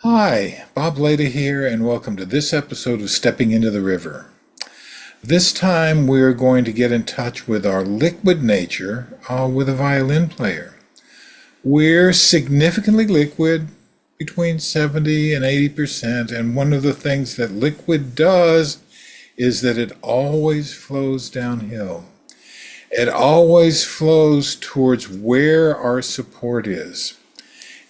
Hi, Bob Leda here, and welcome to this episode of Stepping into the River. This time we're going to get in touch with our liquid nature with a violin player. We're significantly liquid, between 70 and 80%, and one of the things that liquid does is that it always flows downhill. It always flows towards where our support is.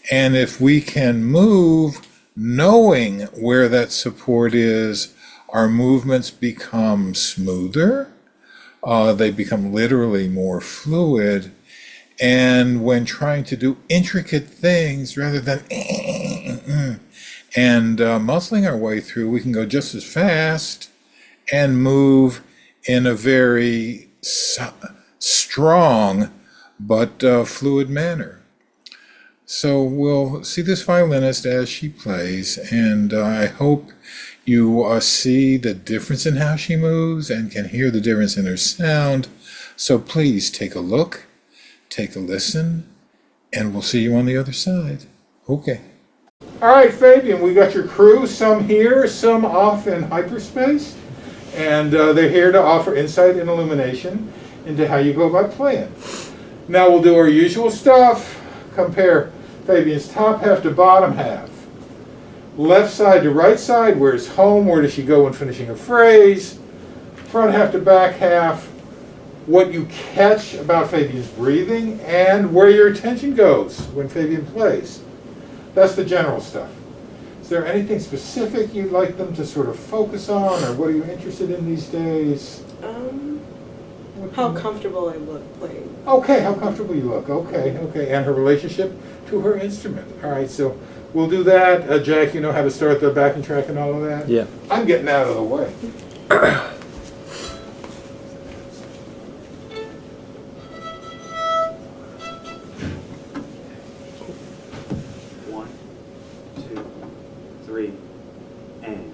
And if we can move knowing where that support is, our movements become smoother. They become literally more fluid. And when trying to do intricate things rather than and muscling our way through, we can go just as fast and move in a very strong but fluid manner. So we'll see this violinist as she plays, and I hope you see the difference in how she moves and can hear the difference in her sound. So please take a look, take a listen, and we'll see you on the other side. Okay. All right, Fabian, we got your crew, some here, some off in hyperspace, and they're here to offer insight and illumination into how you go about playing. Now we'll do our usual stuff, compare Fabian's top half to bottom half. Left side to right side, where's home, where does she go when finishing a phrase? Front half to back half, what you catch about Fabian's breathing, and where your attention goes when Fabian plays. That's the general stuff. Is there anything specific you'd like them to sort of focus on, or what are you interested in these days? How comfortable I look playing. Okay, how comfortable you look. Okay, and her relationship to her instrument. All right, so we'll do that. Jack, you know how to start the backing track and all of that? Yeah. I'm getting out of the way. One, two, three, and.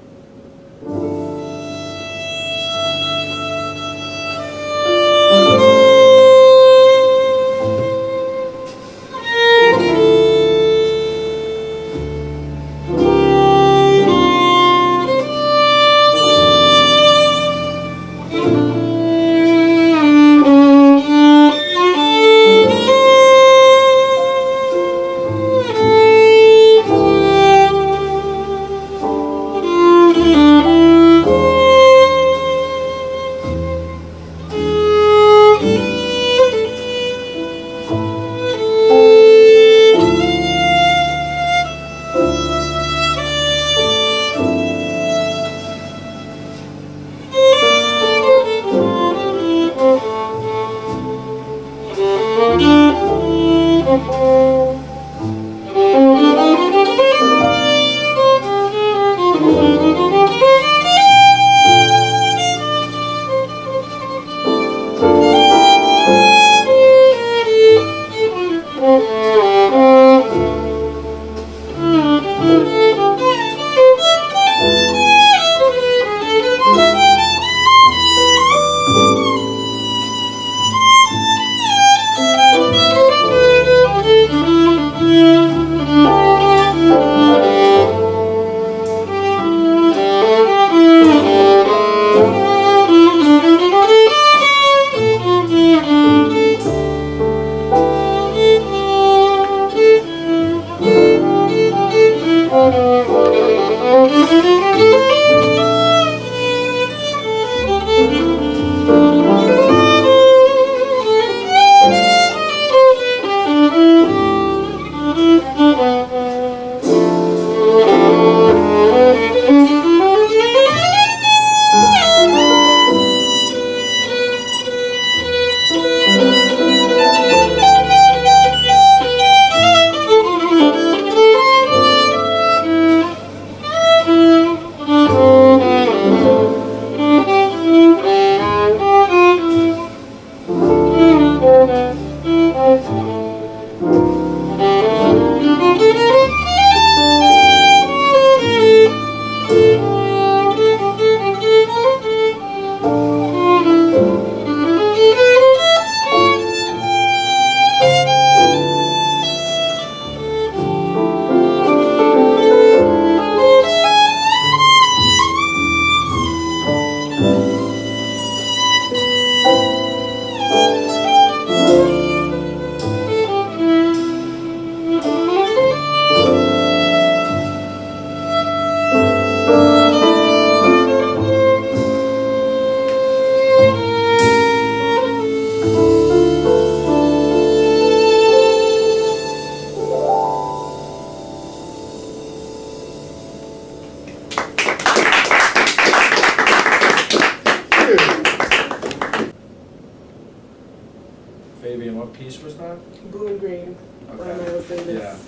Fabian, what piece was that? Blue and green. When I was in this.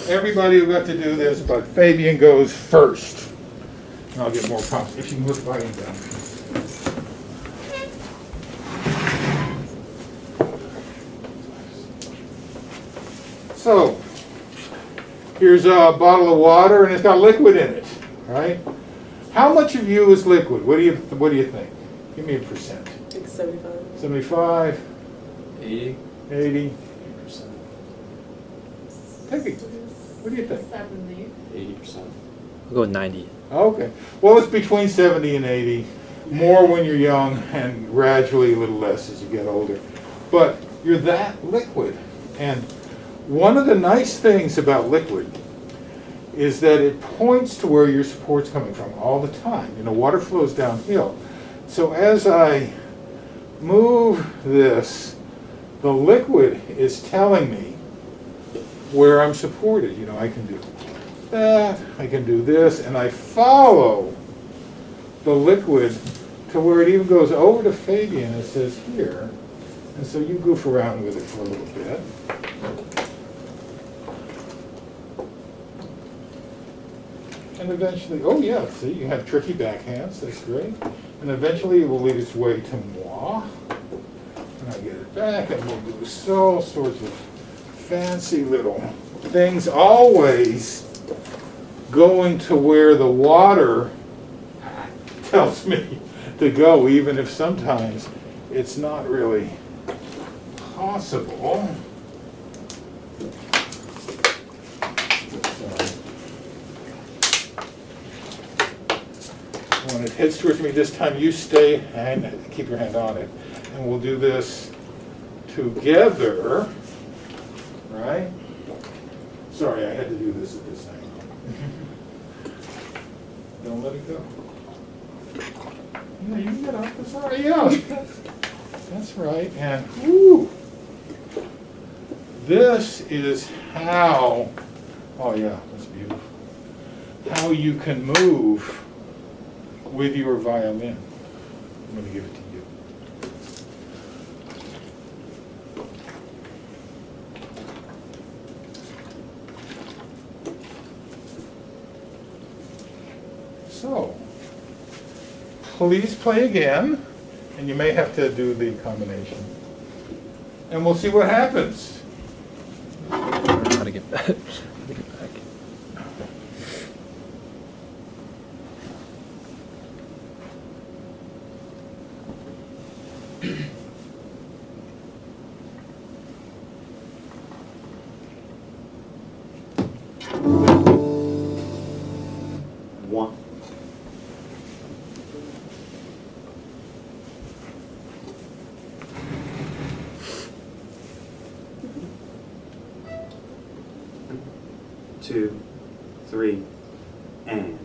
Yeah. Everybody who got to do this, but Fabian goes first. And I'll get more props. If you can look by him down. So, here's a bottle of water and it's got liquid in it, right? How much of you is liquid? What do you think? Give me a percent. Like 75. 75, 80. 80. 80%. Take it. What do you think? 70. 80%. I'll go with 90. Okay. Well, it's between 70 and 80. More when you're young and gradually a little less as you get older. But you're that liquid. And one of the nice things about liquid is that it points to where your support's coming from all the time. You know, water flows downhill. So as I move this, the liquid is telling me where I'm supported. You know, I can do that, I can do this, and I follow the liquid to where it even goes over to Fabian and says here. And so you goof around with it for a little bit. And eventually, oh yeah, see, you have tricky backhands, that's great. And eventually it will lead its way to moi. And I get it back, and we'll do all sorts of fancy little things, always going to where the water tells me to go, even if sometimes it's not really possible. When it heads towards me this time, you stay and keep your hand on it. And we'll do this together, right? Sorry, I had to do this at this angle. Don't let it go. Yeah, you can get up, that's all right, yeah. That's right, and whoo! This is how, oh yeah, that's beautiful, how you can move with your violin. I'm going to give it to you. So, please play again, and you may have to do the combination. And we'll see what happens. I don't know how to get back. One. Two, three, and.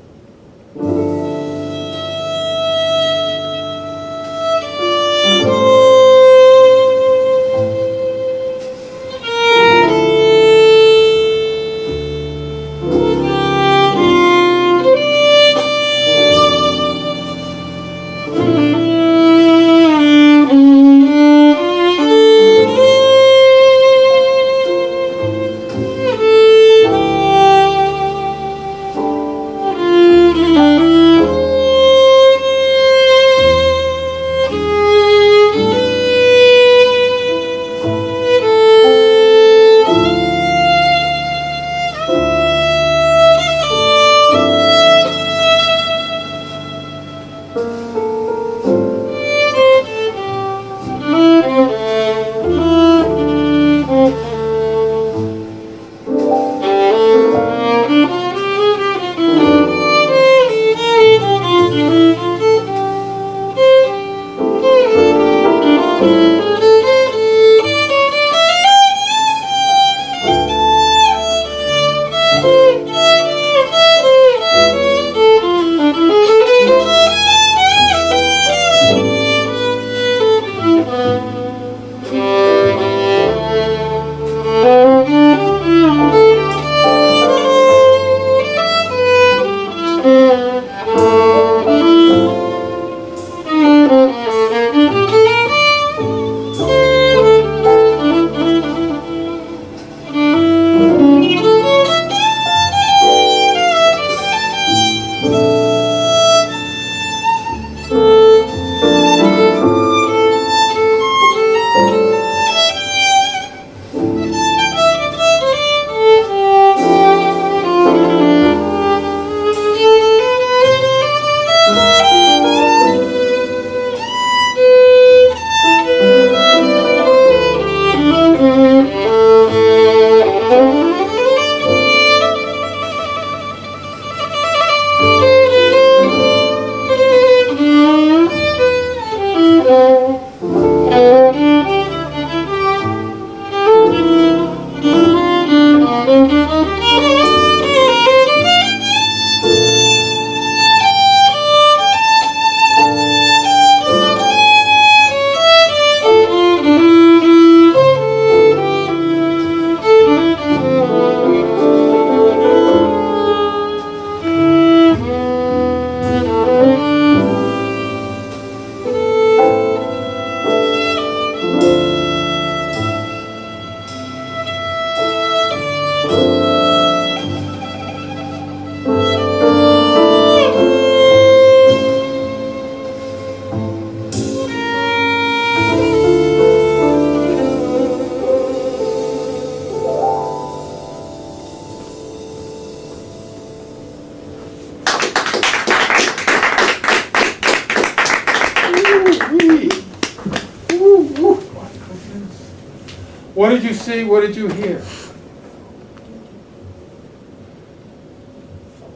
What did you see? What did you hear? Felt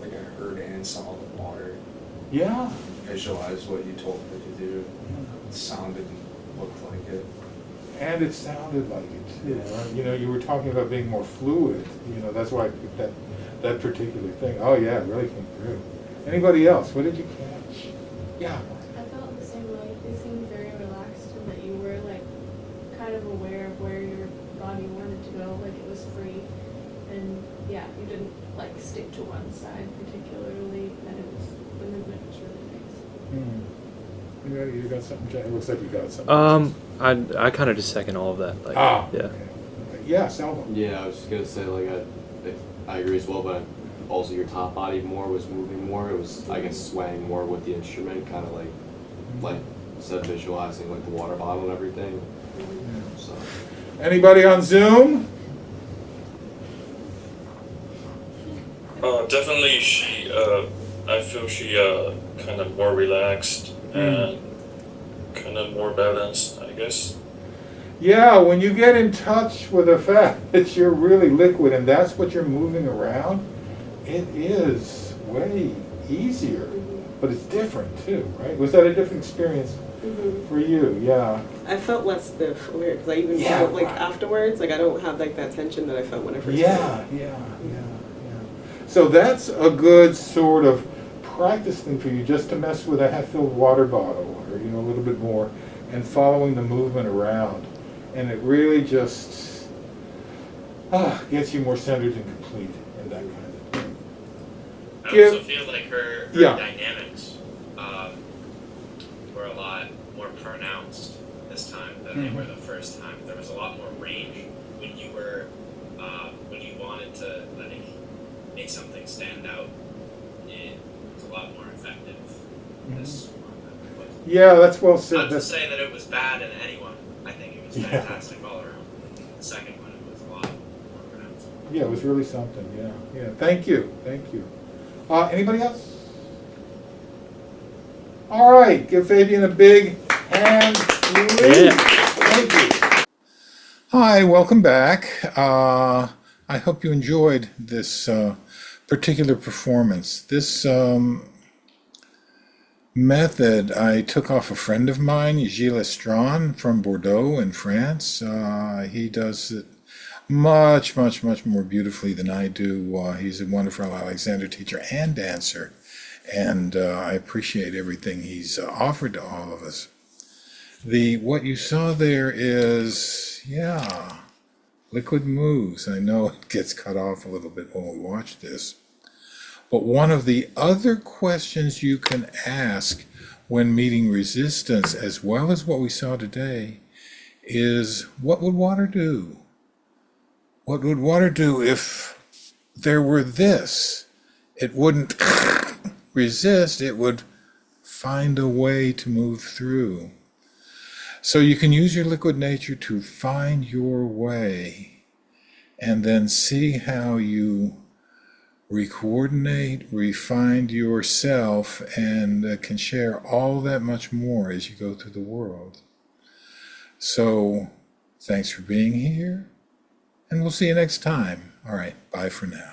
like I heard and saw the water. Yeah. Visualized what you told me to do. It sounded and looked like it. And it sounded like it too. Right? You know, you were talking about being more fluid. You know, that's why I picked that particular thing. Oh yeah, it really came through. Anybody else? What did you catch? Yeah. I felt the same way. They seemed very relaxed and that you were like kind of aware of where your body wanted to go, like it was free. And yeah, you didn't like stick to one side particularly, and it was, the movement was really nice. You got something, Jay? It looks like you got something. I kind of just second all of that. Like, Ah. yeah. Okay. Yeah, Salvo. Yeah, I was just gonna say like I agree as well, but also your top body more was moving more. It was I guess swaying more with the instrument, kind of like instead of visualizing like the water bottle and everything. So Anybody on Zoom? Definitely I feel she kind of more relaxed and kind of more balanced, I guess. Yeah, when you get in touch with the fact that you're really liquid and that's what you're moving around, it is way easier, but it's different too, right? Was that a different experience for you? Yeah. I felt less stiff, weird, because I even Yeah, felt like right. afterwards, like I don't have like that tension that I felt when I first Yeah. So that's a good sort of practice thing for you, just to mess with a half-filled water bottle, or a little bit more, and following the movement around, and it really just gets you more centered and complete in that kind of thing. I Give- also feel like her Yeah. dynamics were a lot more pronounced this time than they were the first time. There was a lot more range when you were when you wanted to like make something stand out. It was a lot more effective. This one. But Yeah, that's well said. not to That's, say that it was bad in anyone. I think it was Yeah. fantastic all around. The second one it was a lot more pronounced. yeah, it was really something. Yeah. Thank you. Anybody else? All right, give Fabian a big hand. Please. Yeah. Thank you. Hi, welcome back. I hope you enjoyed this particular performance. This method I took off a friend of mine, Gilles Estron from Bordeaux in France. He does it much more beautifully than I do. He's a wonderful Alexander teacher and dancer, and I appreciate everything he's offered to all of us. What you saw there is, liquid moves. I know it gets cut off a little bit when we watch this. But one of the other questions you can ask when meeting resistance, as well as what we saw today, is what would water do? What would water do if there were this? It wouldn't resist, it would find a way to move through. So you can use your liquid nature to find your way and then see how you re-coordinate, refine yourself, and can share all that much more as you go through the world. So thanks for being here, and we'll see you next time. All right, bye for now.